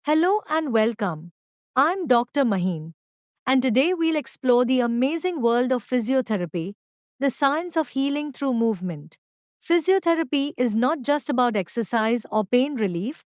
Hello and welcome. I'm Dr. Maheen, and today we'll explore the amazing world of physiotherapy, the science of healing through movement. Physiotherapy is not just about exercise or pain relief,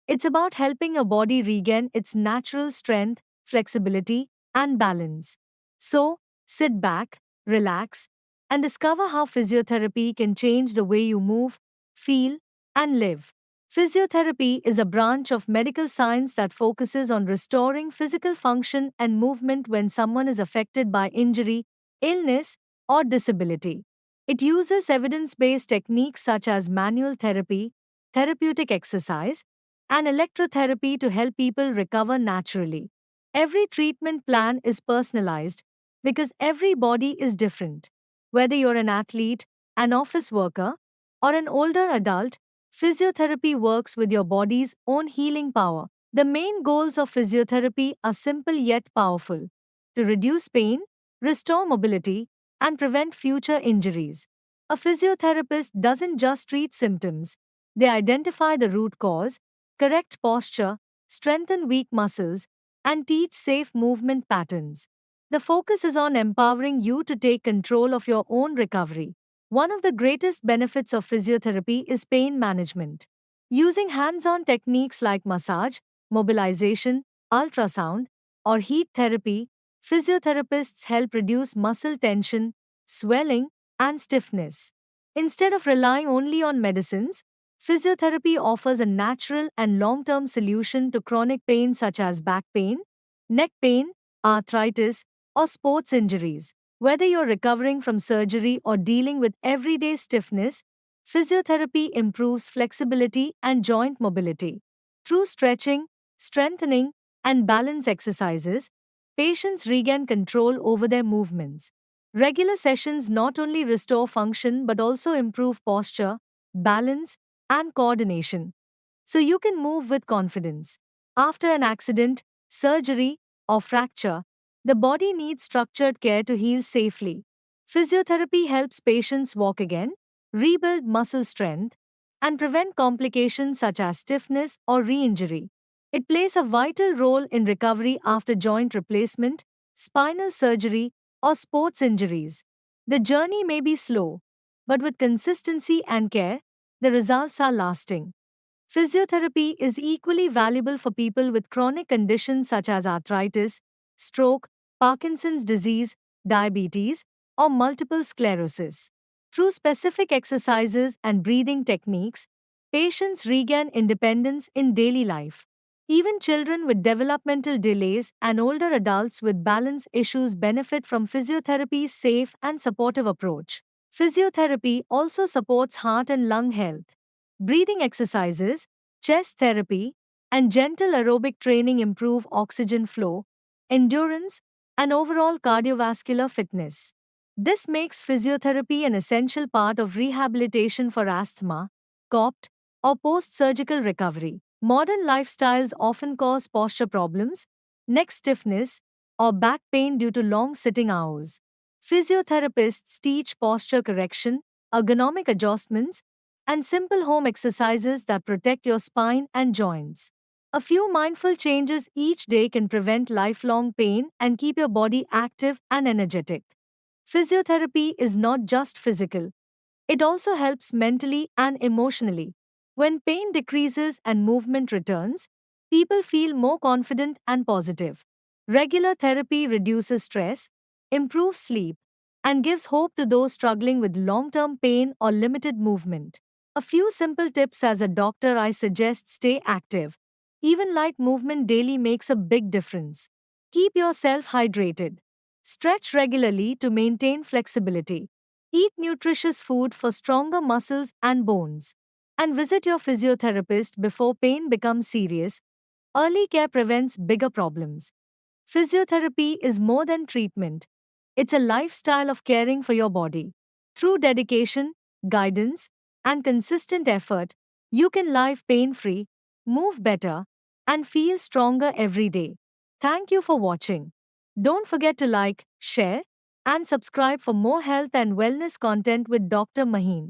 it's about helping your body regain its natural strength, flexibility, and balance. So, sit back, relax, and discover how physiotherapy can change the way you move, feel, and live. Physiotherapy is a branch of medical science that focuses on restoring physical function and movement when someone is affected by injury, illness, or disability. It uses evidence based techniques such as manual therapy, therapeutic exercise, and electrotherapy to help people recover naturally. Every treatment plan is personalized because every body is different. Whether you're an athlete, an office worker, or an older adult, physiotherapy works with your body's own healing power. The main goals of physiotherapy are simple yet powerful: to reduce pain, restore mobility, and prevent future injuries. A physiotherapist doesn't just treat symptoms, they identify the root cause, correct posture, strengthen weak muscles, and teach safe movement patterns. The focus is on empowering you to take control of your own recovery. One of the greatest benefits of physiotherapy is pain management. Using hands on techniques like massage, mobilization, ultrasound, or heat therapy, physiotherapists help reduce muscle tension, swelling, and stiffness. Instead of relying only on medicines, physiotherapy offers a natural and long term solution to chronic pain such as back pain, neck pain, arthritis, or sports injuries. Whether you're recovering from surgery or dealing with everyday stiffness, physiotherapy improves flexibility and joint mobility. Through stretching, strengthening, and balance exercises, patients regain control over their movements. Regular sessions not only restore function but also improve posture, balance, and coordination, so you can move with confidence. After an accident, surgery, or fracture, the body needs structured care to heal safely. Physiotherapy helps patients walk again, rebuild muscle strength, and prevent complications such as stiffness or re injury. It plays a vital role in recovery after joint replacement, spinal surgery, or sports injuries. The journey may be slow, but with consistency and care, the results are lasting. Physiotherapy is equally valuable for people with chronic conditions such as arthritis, stroke, Parkinson's disease, diabetes, or multiple sclerosis. Through specific exercises and breathing techniques, patients regain independence in daily life. Even children with developmental delays and older adults with balance issues benefit from physiotherapy's safe and supportive approach. Physiotherapy also supports heart and lung health. Breathing exercises, chest therapy, and gentle aerobic training improve oxygen flow, endurance, and overall cardiovascular fitness. This makes physiotherapy an essential part of rehabilitation for asthma, COPD, or post surgical recovery. Modern lifestyles often cause posture problems, neck stiffness, or back pain due to long sitting hours. Physiotherapists teach posture correction, ergonomic adjustments, and simple home exercises that protect your spine and joints. A few mindful changes each day can prevent lifelong pain and keep your body active and energetic. Physiotherapy is not just physical, it also helps mentally and emotionally. When pain decreases and movement returns, people feel more confident and positive. Regular therapy reduces stress, improves sleep, and gives hope to those struggling with long term pain or limited movement. A few simple tips: as a doctor, I suggest stay active. Even light movement daily makes a big difference. Keep yourself hydrated. Stretch regularly to maintain flexibility. Eat nutritious food for stronger muscles and bones. And visit your physiotherapist before pain becomes serious. Early care prevents bigger problems. Physiotherapy is more than treatment, it's a lifestyle of caring for your body. Through dedication, guidance, and consistent effort, you can live pain free, move better, and feel stronger every day. Thank you for watching. Don't forget to like, share, and subscribe for more health and wellness content with Dr. Maheen.